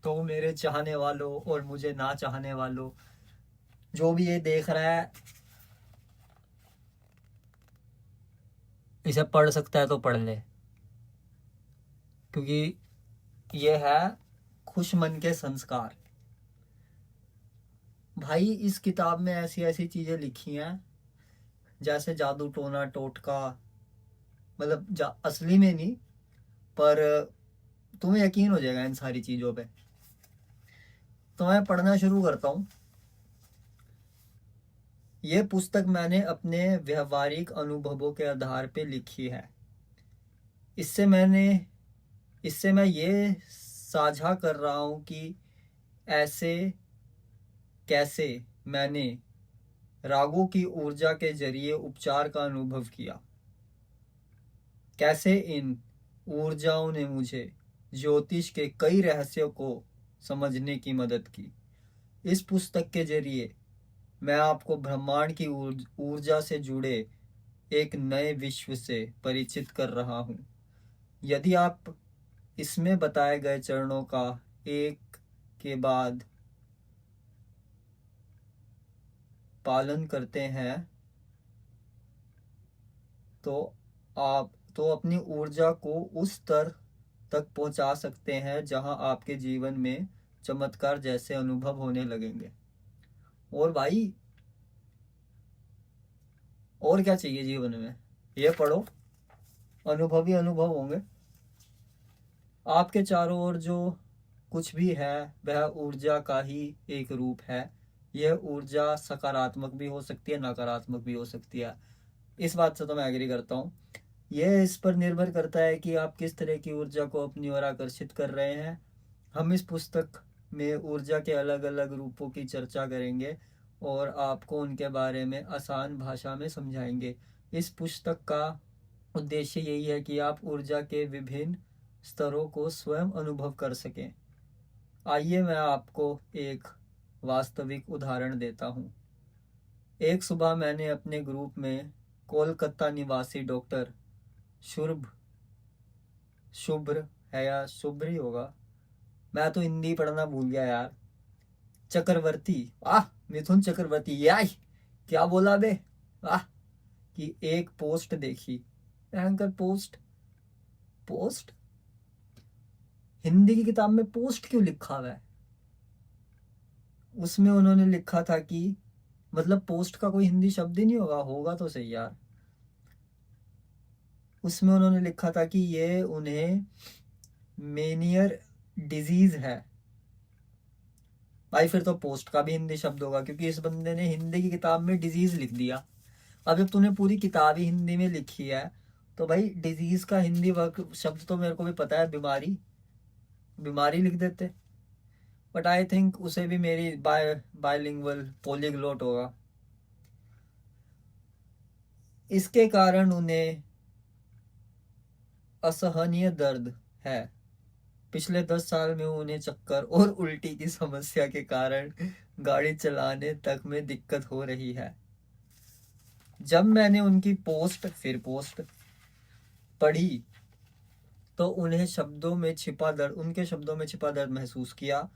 तो मेरे चाहने वालों और मुझे ना चाहने वालों, जो भी ये देख रहा है, इसे पढ़ सकता है तो पढ़ ले, क्योंकि ये है खुश मन के संस्कार। भाई इस किताब में ऐसी ऐसी चीजें लिखी हैं, जैसे जादू टोना टोटका, मतलब असली में नहीं, पर तुम्हें यकीन हो जाएगा इन सारी चीजों पे। तो मैं पढ़ना शुरू करता हूँ। ये पुस्तक मैंने अपने व्यवहारिक अनुभवों के आधार पे लिखी है। इससे मैंने इससे मैं ये साझा कर रहा हूँ कि ऐसे कैसे मैंने रागों की ऊर्जा के जरिए उपचार का अनुभव किया, कैसे इन ऊर्जाओं ने मुझे ज्योतिष के कई रहस्यों को समझने की मदद की। इस पुस्तक के जरिए मैं आपको ब्रह्मांड की ऊर्जा से जुड़े एक नए विश्व से परिचित कर रहा हूँ। यदि आप इसमें बताए गए चरणों का एक के बाद पालन करते हैं तो आप अपनी ऊर्जा को उस स्तर तक पहुंचा सकते हैं जहां आपके जीवन में चमत्कार जैसे अनुभव होने लगेंगे। और भाई, और क्या चाहिए जीवन में? ये पढ़ो, अनुभव ही अनुभव होंगे। आपके चारों ओर जो कुछ भी है वह ऊर्जा का ही एक रूप है। यह ऊर्जा सकारात्मक भी हो सकती है, नकारात्मक भी हो सकती है। इस बात से तो मैं एग्री करता हूँ। यह इस पर निर्भर करता है कि आप किस तरह की ऊर्जा को अपनी ओर आकर्षित कर रहे हैं। हम इस पुस्तक में ऊर्जा के अलग अलग रूपों की चर्चा करेंगे और आपको उनके बारे में आसान भाषा में समझाएंगे। इस पुस्तक का उद्देश्य यही है कि आप ऊर्जा के विभिन्न स्तरों को स्वयं अनुभव कर सकें। आइए मैं आपको एक वास्तविक उदाहरण देता हूँ। एक सुबह मैंने अपने ग्रुप में कोलकाता निवासी डॉक्टर शुभ्र शुभ्र है या शुभ्र ही होगा, मैं तो हिंदी पढ़ना भूल गया यार, चक्रवर्ती, मिथुन चक्रवर्ती, यार क्या बोला बे, वाह, की एक पोस्ट देखी। भयंकर पोस्ट। पोस्ट हिंदी की किताब में पोस्ट क्यों लिखा हुआ है? उसमें उन्होंने लिखा था कि मतलब पोस्ट का कोई हिंदी शब्द ही नहीं होगा, होगा तो सही यार। उसमें उन्होंने लिखा था कि ये उन्हें मेनियर डिजीज है। भाई फिर तो पोस्ट का भी हिंदी शब्द होगा, क्योंकि इस बंदे ने हिंदी की किताब में डिजीज लिख दिया। अब जब तूने पूरी किताब ही हिंदी में लिखी है तो भाई डिजीज का हिंदी वर्ग शब्द तो मेरे को भी पता है, बीमारी। बीमारी लिख देते। बट आई थिंक उसे भी मेरी बायलिंगुअल पोलीग्लोट होगा। इसके कारण उन्हें असहनीय दर्द है। पिछले 10 साल में उन्हें चक्कर और उल्टी की समस्या के कारण गाड़ी चलाने तक में दिक्कत हो रही है। जब मैंने उनकी पोस्ट पढ़ी तो उनके शब्दों में छिपा दर्द महसूस किया।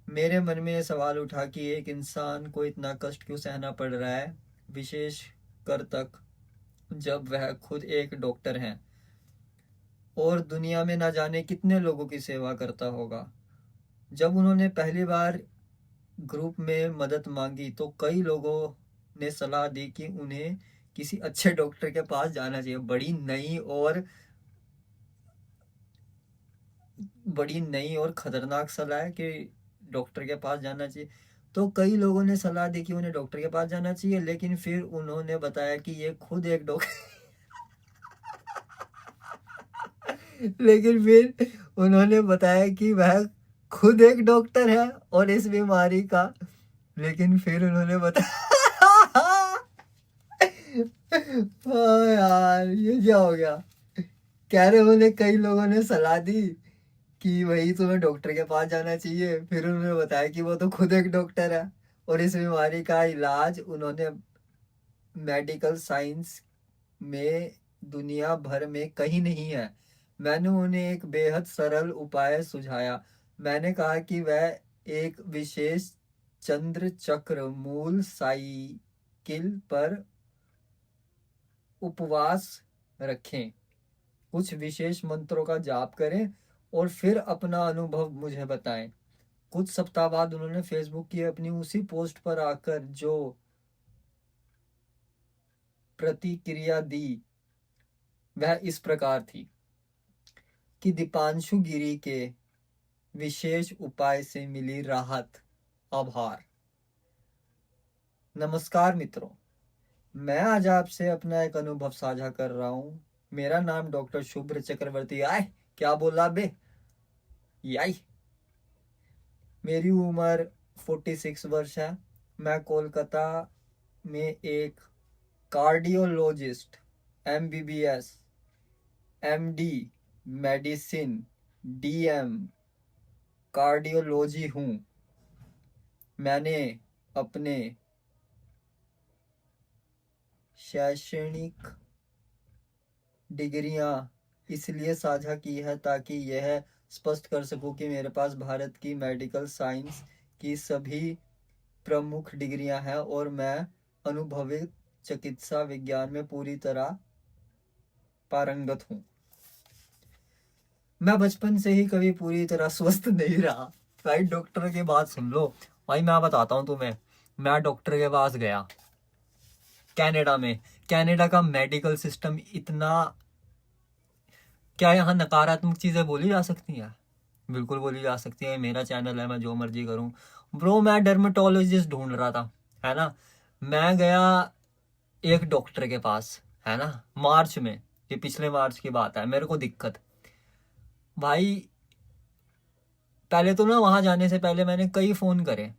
मेरे मन में यह सवाल उठा कि एक इंसान को इतना कष्ट क्यों सहना पड़ रहा है, विशेष कर तक जब वह खुद एक डॉक्टर हैं और दुनिया में ना जाने कितने लोगों की सेवा करता होगा। जब उन्होंने पहली बार ग्रुप में मदद मांगी तो कई लोगों ने सलाह दी कि उन्हें किसी अच्छे डॉक्टर के पास जाना चाहिए। बड़ी नई और खतरनाक सलाह है कि डॉक्टर के पास जाना चाहिए। तो कई लोगों ने सलाह दी कि उन्हें डॉक्टर के पास जाना चाहिए, लेकिन फिर उन्होंने बताया कि ये खुद एक डॉक्टर लेकिन फिर उन्होंने बताया कि वह खुद एक डॉक्टर है और इस बीमारी का, लेकिन फिर उन्होंने बताया यार ये क्या हो गया। कह रहे उन्हें कई लोगों ने सलाह दी कि वही तुम्हें डॉक्टर के पास जाना चाहिए, फिर उन्होंने बताया कि वो तो खुद एक डॉक्टर है और इस बीमारी का इलाज उन्होंने मेडिकल साइंस में दुनिया भर में कहीं नहीं है। मैंने उन्हें एक बेहद सरल उपाय सुझाया मैंने कहा कि वह एक विशेष चंद्र चक्र मूल साइकिल पर उपवास रखें, कुछ विशेष मंत्रों का जाप करें और फिर अपना अनुभव मुझे बताएं। कुछ सप्ताह बाद उन्होंने फेसबुक की अपनी उसी पोस्ट पर आकर जो प्रतिक्रिया दी वह इस प्रकार थी कि दीपांशु गिरी के विशेष उपाय से मिली राहत। आभार। नमस्कार मित्रों, मैं आज आपसे अपना एक अनुभव साझा कर रहा हूँ। मेरा नाम डॉक्टर शुभ्र चक्रवर्ती। आए क्या बोला बे याई। मेरी उम्र 46 वर्ष है। मैं कोलकाता में एक cardiologist, MBBS, MD, medicine, DM, cardiology हूँ। मैंने अपने शैक्षणिक डिग्रियां इसलिए साझा की है ताकि यह स्पष्ट कर सकूं कि मेरे पास भारत की मेडिकल साइंस की सभी प्रमुख डिग्रियां हैं और मैं अनुभवी चिकित्सा विज्ञान में पूरी तरह पारंगत हूँ। मैं बचपन से ही कभी पूरी तरह स्वस्थ नहीं रहा। भाई डॉक्टर की बात सुन लो। भाई मैं बताता हूँ तुम्हें, मैं डॉक्टर के पास गया कनाडा में। कनाडा का मेडिकल सिस्टम इतना, क्या यहाँ नकारात्मक चीजें बोली जा सकती हैं? बिल्कुल बोली जा सकती है। मेरा चैनल है, मैं जो मर्जी करूं। ब्रो मैं डर्मेटोलॉजिस्ट ढूंढ रहा था, है ना। मैं गया एक डॉक्टर के पास, है ना, मार्च में। ये पिछले मार्च की बात है। मेरे को दिक्कत, भाई पहले तो ना वहां जाने से पहले मैंने कई फोन करे।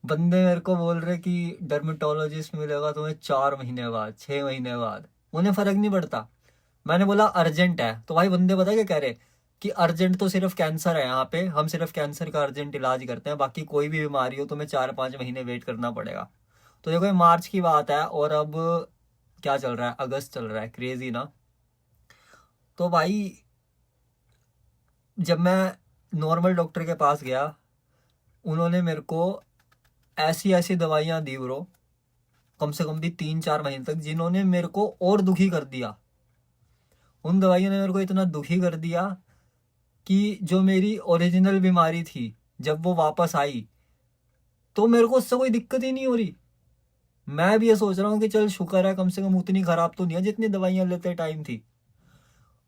बंदे मेरे को बोल रहे कि डर्मेटोलॉजिस्ट मिलेगा तुम्हें 4 महीने बाद, 6 महीने बाद। उन्हें फर्क नहीं पड़ता। मैंने बोला अर्जेंट है, तो भाई बंदे पता क्या कह रहे कि अर्जेंट तो सिर्फ कैंसर है, यहाँ पे हम सिर्फ कैंसर का अर्जेंट इलाज करते हैं, बाकी कोई भी बीमारी हो तुम्हें 4-5 महीने वेट करना पड़ेगा। तो देखो ये मार्च की बात है और अब क्या चल रहा है, अगस्त चल रहा है। क्रेजी ना। तो भाई जब मैं नॉर्मल डॉक्टर के पास गया, उन्होंने मेरे को ऐसी ऐसी दवाइयां दी ब्रो, कम से कम भी 3-4 महीने तक, जिन्होंने मेरे को और दुखी कर दिया। उन दवाइयों ने मेरे को इतना दुखी कर दिया कि जो मेरी ओरिजिनल बीमारी थी जब वो वापस आई तो मेरे को उससे कोई दिक्कत ही नहीं हो रही। मैं भी ये सोच रहा हूँ कि चल शुक्र है कम से कम उतनी खराब तो नहीं है जितनी दवाइयां लेते टाइम थी।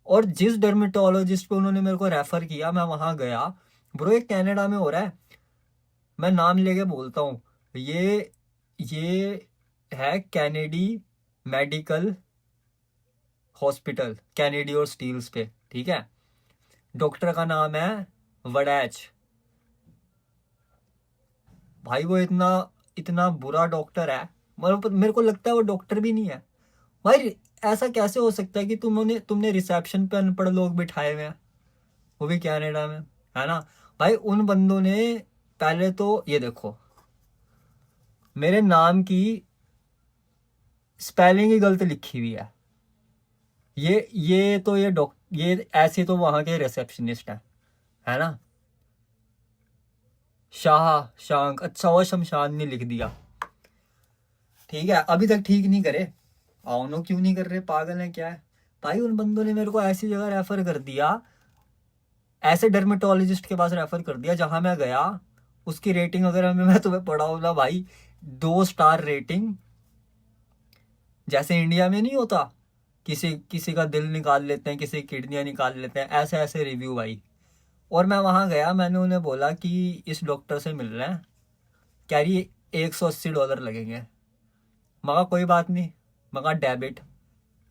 और जिस डर्मेटोलॉजिस्ट पे उन्होंने मेरे को रेफर किया, मैं वहां गया। ब्रो एक कनाडा में हो रहा है, मैं नाम लेके बोलता हूँ। ये है कैनेडी मेडिकल हॉस्पिटल, कैनेडी और स्टील्स पे, ठीक है। डॉक्टर का नाम है वडैच। भाई वो इतना इतना बुरा डॉक्टर है, मेरे को लगता है वो डॉक्टर भी नहीं है। भाई ऐसा कैसे हो सकता है कि तुमने रिसेप्शन पे अनपढ़ लोग बिठाए हुए हैं, वो भी कनाडा में, है ना। भाई उन बंदों ने पहले तो ये देखो, मेरे नाम की स्पेलिंग ही गलत लिखी हुई है। ये तो ये ऐसे तो वहां के रिसेप्शनिस्ट है ना। शाह शांक, अच्छा वो शमशान ने लिख दिया, ठीक है। अभी तक ठीक नहीं करे। आओ क्यों नहीं कर रहे, पागल है क्या है। भाई उन बंदों ने मेरे को ऐसी जगह रेफर कर दिया, ऐसे डर्मेटोलॉजिस्ट के पास रेफर कर दिया जहां मैं गया। उसकी रेटिंग अगर मैं तुम्हें पढ़ाऊँ ना भाई, 2 स्टार रेटिंग। जैसे इंडिया में नहीं होता, किसी किसी का दिल निकाल लेते हैं, किसी की किडनियां निकाल लेते हैं, ऐसे ऐसे रिव्यू भाई। और मैं वहां गया, मैंने उन्हें बोला कि इस डॉक्टर से मिल रहे हैं। कह रही $180 लगेंगे। मगा कोई बात नहीं, मगा डेबिट।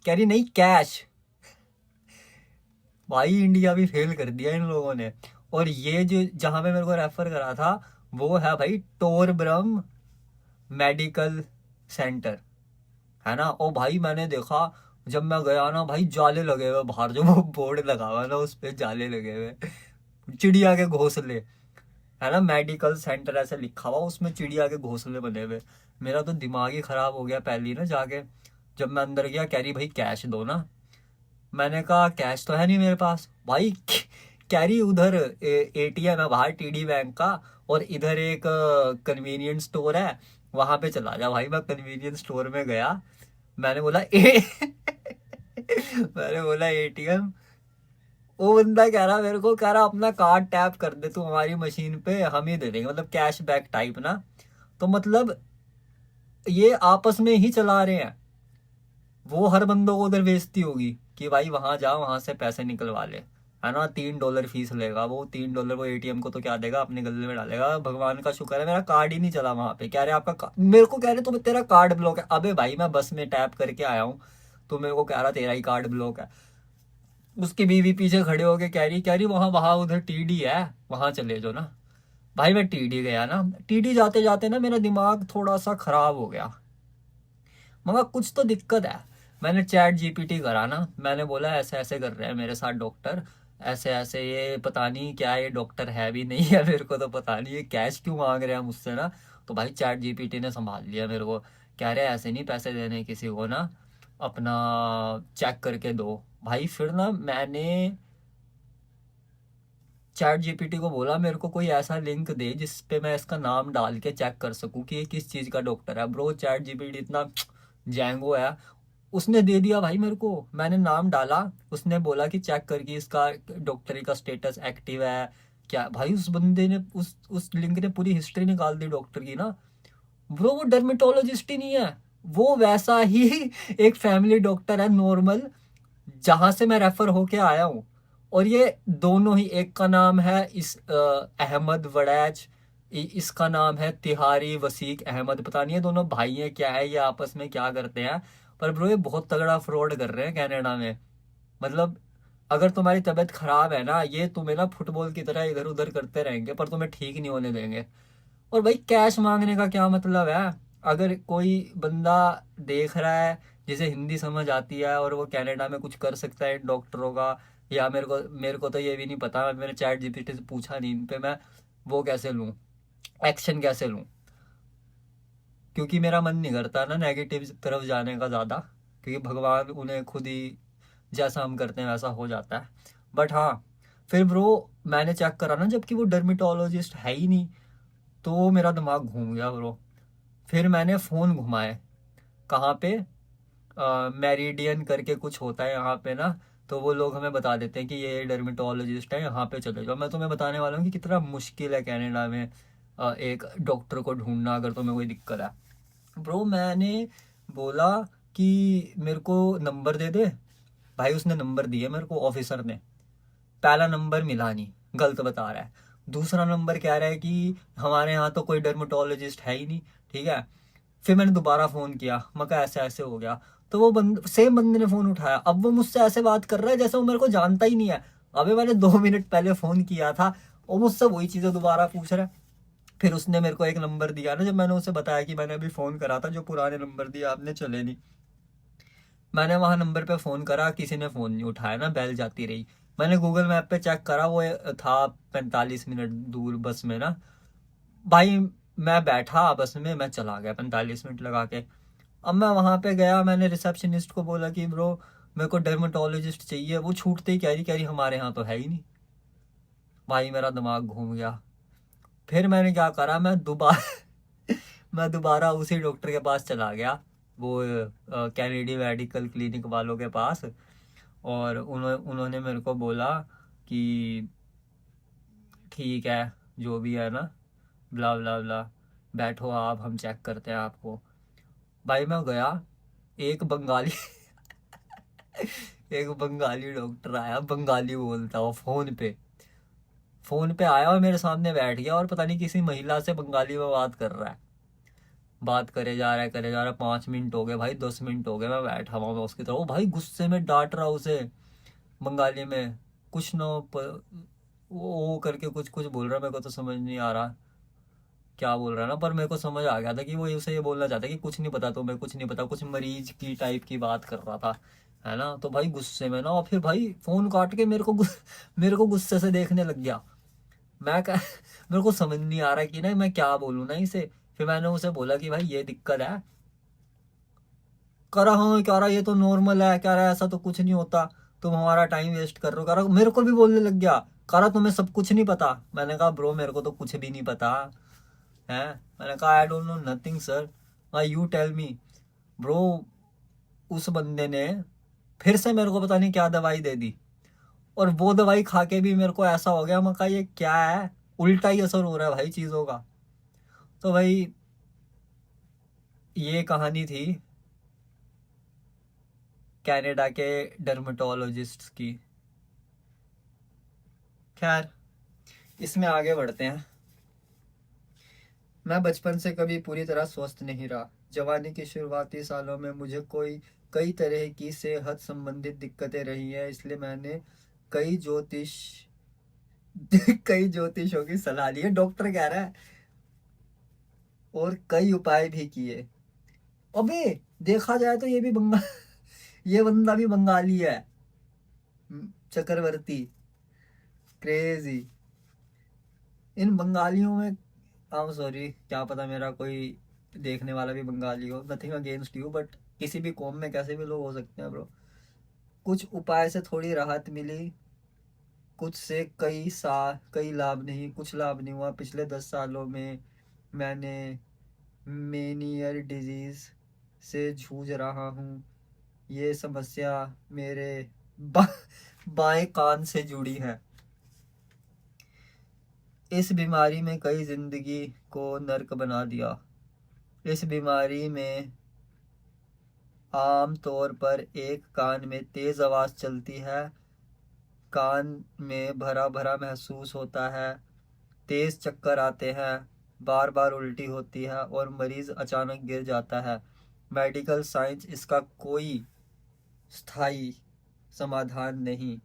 कह रही नहीं कैश। भाई इंडिया भी फेल कर दिया इन लोगों ने। और ये जो जहां पे मेरे को रेफर करा था वो है भाई टोरब्रम मेडिकल सेंटर, है ना। और भाई मैंने देखा जब मैं गया ना, भाई जाले लगे हुए बाहर, जो वो बोर्ड लगा हुआ ना उस पे जाले लगे हुए, चिड़िया के घोंसले, है ना। मेडिकल सेंटर ऐसे लिखा हुआ, उसमें चिड़िया के घोंसले बने हुए। मेरा तो दिमाग ही खराब हो गया पहली ना जाके। जब मैं अंदर गया, कह रही भाई कैश दो ना। मैंने कहा कैश तो है नहीं मेरे पास। भाई कह रही उधर एटीएम है बाहर टीडी बैंक का, और इधर एक कन्वीनियंस स्टोर है, वहां पे चला जा। भाई मैं कन्वीनियंस स्टोर में गया, मैंने बोला मैंने बोला एटीएम। वो बंदा कह रहा मेरे को, कह रहा अपना कार्ड टैप कर दे तू हमारी मशीन पे, हम ही दे देंगे, मतलब कैश बैक टाइप ना। तो मतलब ये आपस में ही चला रहे हैं। वो हर बंदों को उधर बेचती होगी कि भाई वहां जा, वहां से पैसे निकलवा ले, है ना। $3 फीस लेगा वो, $3 वो एटीएम को तो क्या देगा, अपने गले में डालेगा। भगवान का शुक्र है मेरा कार्ड ही नहीं चला वहां पे। कह रहे आपका मेरे को कह रहे तुम तेरा कार्ड ब्लॉक है। अबे भाई मैं बस में टैप करके आया हूँ, तो मेरे को कह रहा तेरा ही कार्ड ब्लॉक है। उसकी बीवी पीछे खड़े होके कह रही वहां वहां उधर टीडी है, वहां चले जाओ ना। भाई मैं टीडी गया ना, टीडी जाते जाते ना मेरा दिमाग थोड़ा सा खराब हो गया, मगर कुछ तो दिक्कत है। मैंने चैट जीपीटी करा ना, मैंने बोला ऐसे ऐसे कर रहे हैं मेरे साथ डॉक्टर, ऐसे ऐसे, ये पता नहीं क्या, ये डॉक्टर है भी नहीं है, मेरे को तो पता नहीं ये कैश क्यों मांग रहे हैं मुझसे ना। तो भाई चैट जीपीटी ने संभाल लिया मेरे को, कह रहे ऐसे नहीं पैसे देने किसी को ना, अपना चेक करके दो। भाई फिर ना मैंने चैट जीपीटी को बोला मेरे को कोई ऐसा लिंक दे जिस पे मैं इसका नाम डाल के चेक कर सकूं कि ये किस चीज का डॉक्टर है। ब्रो चैट जीपीटी इतना जैंगो है, उसने दे दिया भाई मेरे को। मैंने नाम डाला, उसने बोला कि चेक करके इसका डॉक्टरी का स्टेटस एक्टिव है क्या। भाई उस बंदे ने उस लिंक ने पूरी हिस्ट्री निकाल दी डॉक्टर की ना। ब्रो वो डर्मेटोलॉजिस्ट ही नहीं है, वो वैसा ही एक फैमिली डॉक्टर है नॉर्मल, जहां से मैं रेफर होके आया हूँ। और ये दोनों ही, एक का नाम है अहमद वड़ैच, इसका नाम है तिहारी वसीक अहमद। पता नहीं है दोनों भाई हैं क्या है, ये आपस में क्या करते हैं। पर ब्रो ये बहुत तगड़ा फ्रॉड कर रहे हैं कनाडा में। मतलब अगर तुम्हारी तबीयत खराब है ना, ये तुम्हें ना फुटबॉल की तरह इधर उधर करते रहेंगे, पर तुम्हें ठीक नहीं होने देंगे। और भाई कैश मांगने का क्या मतलब है। अगर कोई बंदा देख रहा है जिसे हिंदी समझ आती है और वो कनाडा में कुछ कर सकता है इन डॉक्टरों का, या मेरे को तो ये भी नहीं पता, मैंने चैट जीपीटी से पूछा नहीं इन पे, मैं वो कैसे लूँ, एक्शन कैसे लूँ। क्योंकि मेरा मन नहीं करता ना नेगेटिव तरफ जाने का ज़्यादा, क्योंकि भगवान उन्हें खुद ही जैसा हम करते हैं वैसा हो जाता है। बट हाँ, फिर ब्रो मैंने चेक करा ना, जबकि वो डर्मेटोलॉजिस्ट है ही नहीं, तो मेरा दिमाग घूम गया ब्रो। फिर मैंने फ़ोन घुमाए, कहाँ पे, मेरिडियन करके कुछ होता है यहाँ पे ना, तो वो लोग हमें बता देते हैं कि ये डर्मेटोलॉजिस्ट है, यहाँ पे चले जाओ। मैं तुम्हें बताने वाला हूँ कि कितना मुश्किल है कनाडा में एक डॉक्टर को ढूंढना अगर तुम्हें कोई दिक्कत है। ब्रो मैंने बोला कि मेरे को नंबर दे दे। भाई उसने नंबर दिए मेरे को, ऑफिसर ने। पहला नंबर मिला नहीं, गलत बता रहा है। दूसरा नंबर कह रहा है कि हमारे यहाँ तो कोई डर्मेटोलॉजिस्ट है ही नहीं, ठीक है। फिर मैंने दोबारा फ़ोन किया, मैं कहा ऐसे ऐसे हो गया। तो वो सेम बंदे ने फ़ोन उठाया। अब वो मुझसे ऐसे बात कर रहा है जैसे वो मेरे को जानता ही नहीं है। अबे मैंने 2 मिनट पहले फ़ोन किया था, और मुझसे वही चीज़ें दोबारा पूछ रहा है। फिर उसने मेरे को एक नंबर दिया ना, जब मैंने उसे बताया कि मैंने अभी फ़ोन करा था, जो पुराने नंबर दिया आपने चले नहीं। मैंने वहाँ नंबर पे फ़ोन करा, किसी ने फ़ोन नहीं उठाया ना, बेल जाती रही। मैंने गूगल मैप पे चेक करा, वो था 45 मिनट दूर बस में ना। भाई मैं बैठा बस में, मैं चला गया 45 मिनट लगा के। अब मैं वहाँ पे गया, मैंने रिसेप्शनिस्ट को बोला कि ब्रो मेरे को डर्मेटोलॉजिस्ट चाहिए। वो छूटते ही कह रही हमारे यहाँ तो है ही नहीं। भाई मेरा दिमाग घूम गया। फिर मैंने क्या करा, मैं दोबारा मैं दोबारा उसी डॉक्टर के पास चला गया, वो कैनेडी मेडिकल क्लिनिक वालों के पास। और उन्होंने मेरे को बोला कि ठीक है जो भी है ना, ब्ला ब्ला ब्ला, बैठो आप, हम चेक करते हैं आपको। भाई मैं गया, एक बंगाली एक बंगाली डॉक्टर आया, बंगाली बोलता हो, फोन पे आया और मेरे सामने बैठ गया, और पता नहीं किसी महिला से बंगाली में बात कर रहा है। बात करे जा रहा है, 5 मिनट हो गए भाई, 10 मिनट हो गए, मैं बैठा हुआ मैं उसकी तरफ। वो भाई गुस्से में डांट रहा उसे बंगाली में, कुछ न वो करके कुछ कुछ बोल रहा, मेरे को तो समझ नहीं आ रहा क्या बोल रहा है ना। पर मेरे को समझ आ गया था कि वो उसे ये बोलना चाहता है कि कुछ नहीं पता तुम्हें, कुछ नहीं पता, कुछ मरीज की टाइप की बात कर रहा था, है ना। तो भाई गुस्से में ना, और फिर भाई फोन काट के मेरे को गुस्से से देखने लग गया। मैं कह मेरे को समझ नहीं आ रहा कि ना मैं क्या बोलूँ ना इसे। फिर मैंने उसे बोला कि भाई ये दिक्कत है। कह रहा हाँ, कह रहा ये तो नॉर्मल है, कह रहा ऐसा तो कुछ नहीं होता, तुम हमारा टाइम वेस्ट कर रहे हो। कह रहा मेरे को भी बोलने लग गया, कहा तुम्हें सब कुछ नहीं पता। मैंने कहा ब्रो मेरे को तो कुछ भी नहीं पता है। मैंने कहा I don't know nothing sir, you tell me. Bro उस बंदे ने फिर से मेरे को पता नहीं क्या दवाई दे दी, और वो दवाई खा के भी मेरे को ऐसा हो गया, मैं कहा ये क्या है, उल्टा ही असर हो रहा है भाई चीज़ों का। तो भाई ये कहानी थी कनाडा के डर्मेटोलॉजिस्ट की। खैर इसमें आगे बढ़ते हैं। मैं बचपन से कभी पूरी तरह स्वस्थ नहीं रहा। जवानी के शुरुआती सालों में मुझे कई तरह की सेहत संबंधित दिक्कतें रही है, इसलिए मैंने कई ज्योतिष कई ज्योतिषों की सलाह ली है, डॉक्टर कह रहा है, और कई उपाय भी किए। अबे देखा जाए तो ये भी बंगाल ये बंदा भी बंगाली है, चक्रवर्ती, क्रेजी। इन बंगालियों में आई एम सॉरी, क्या पता मेरा कोई देखने वाला भी बंगाली हो, नथिंग अगेंस्ट यू, बट किसी भी कौम में कैसे भी लोग हो सकते हैं ब्रो। कुछ उपाय से थोड़ी राहत मिली, कुछ से कई लाभ नहीं, कुछ लाभ नहीं हुआ। पिछले 10 सालों में मैंने मेनियर डिजीज से जूझ रहा हूँ। ये समस्या मेरे बाएं कान से जुड़ी है। इस बीमारी में कई जिंदगी को नर्क बना दिया। इस बीमारी में आम तौर पर एक कान में तेज आवाज चलती है, कान में भरा भरा महसूस होता है, तेज चक्कर आते हैं, बार बार उल्टी होती है और मरीज अचानक गिर जाता है। मेडिकल साइंस इसका कोई स्थायी समाधान नहीं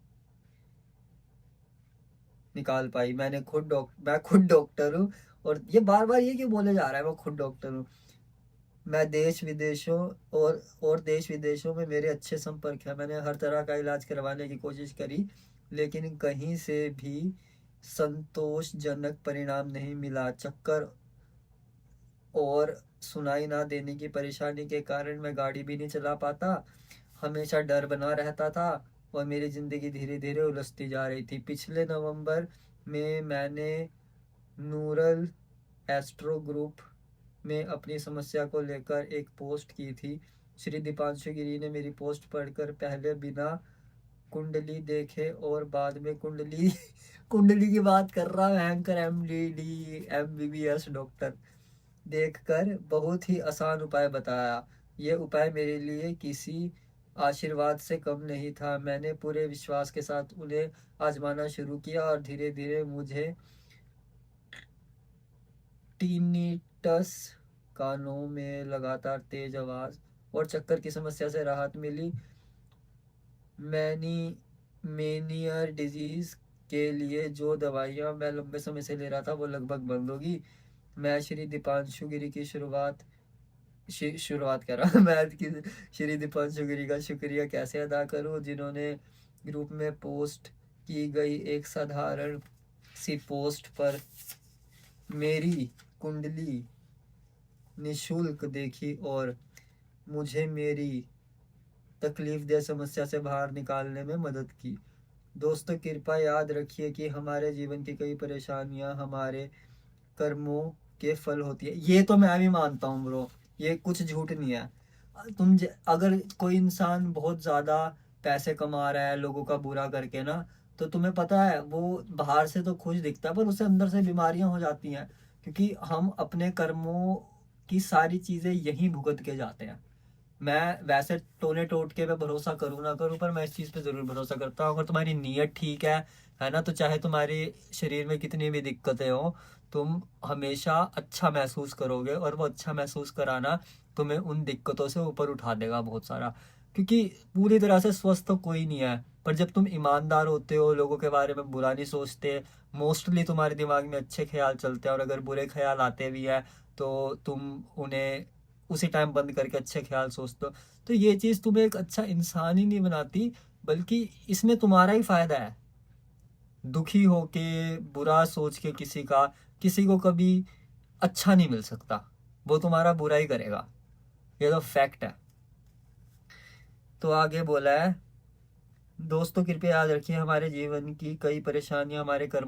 निकाल पाई। मैं खुद डॉक्टर हूँ, और ये बार बार ये क्यों बोले जा रहा है मैं खुद डॉक्टर हूँ। मैं देश विदेशों और देश विदेशों में मेरे अच्छे संपर्क है। मैंने हर तरह का इलाज करवाने की कोशिश करी, लेकिन कहीं से भी संतोषजनक परिणाम नहीं मिला। चक्कर और सुनाई ना देने की परेशानी के कारण मैं गाड़ी भी नहीं चला पाता। हमेशा डर बना रहता था और मेरी ज़िंदगी धीरे धीरे उलझती जा रही थी। पिछले नवंबर में मैंने नूरल एस्ट्रो ग्रुप में अपनी समस्या को लेकर एक पोस्ट की थी। श्री दीपांशु गिरी ने मेरी पोस्ट पढ़कर पहले बिना कुंडली देखे और बाद में कुंडली कुंडली की बात कर रहा है, एंकर MDD MBBS डॉक्टर, देखकर बहुत ही आसान उपाय बताया। ये उपाय मेरे लिए किसी आशीर्वाद से कम नहीं था। मैंने पूरे विश्वास के साथ उन्हें आजमाना शुरू किया और धीरे धीरे मुझे टीनिटस, कानों में लगातार तेज आवाज और चक्कर की समस्या से राहत मिली। मैनी मेनियर डिजीज के लिए जो दवाइयाँ मैं लंबे समय से ले रहा था वो लगभग बंद होगी। मैं श्री दीपांशु गिरी की शुरुआत कर रहा मैं श्री दीपांशु गिरी का शुक्रिया कैसे अदा करूं, जिन्होंने ग्रुप में पोस्ट की गई एक साधारण सी पोस्ट पर मेरी कुंडली निशुल्क देखी और मुझे मेरी तकलीफदेह समस्या से बाहर निकालने में मदद की। दोस्तों कृपया याद रखिए कि हमारे जीवन की कई परेशानियां हमारे कर्मों के फल होती है। ये तो मैं भी मानता हूँ ब्रो, ये कुछ झूठ नहीं है। अगर कोई इंसान बहुत ज़्यादा पैसे कमा रहा है लोगों का बुरा करके ना, तो तुम्हें पता है वो बाहर से तो खुश दिखता है पर उसे अंदर से बीमारियां हो जाती हैं, क्योंकि हम अपने कर्मों की सारी चीज़ें यहीं भुगत के जाते हैं। मैं वैसे टोने टोटके पे भरोसा करूँ ना करूँ, पर मैं इस चीज़ पे ज़रूर भरोसा करता हूँ। अगर तुम्हारी नीयत ठीक है ना, तो चाहे तुम्हारे शरीर में कितनी भी दिक्कतें हो, तुम हमेशा अच्छा महसूस करोगे, और वो अच्छा महसूस कराना तुम्हें उन दिक्कतों से ऊपर उठा देगा बहुत सारा। क्योंकि पूरी तरह से स्वस्थ तो कोई नहीं है, पर जब तुम ईमानदार होते हो, लोगों के बारे में बुरा नहीं सोचते, मोस्टली तुम्हारे दिमाग में अच्छे ख्याल चलते हैं, और अगर बुरे ख्याल आते भी हैं तो तुम उन्हें उसी टाइम बंद करके अच्छे ख्याल सोचते हो, तो ये चीज़ तुम्हें एक अच्छा इंसान ही नहीं बनाती, बल्कि इसमें तुम्हारा ही फायदा है। दुखी होके बुरा सोच के किसी को कभी अच्छा नहीं मिल सकता, वो तुम्हारा बुरा ही करेगा, ये तो फैक्ट है। तो आगे बोला है, दोस्तों कृपया याद रखिए, हमारे जीवन की कई परेशानियां हमारे कर्म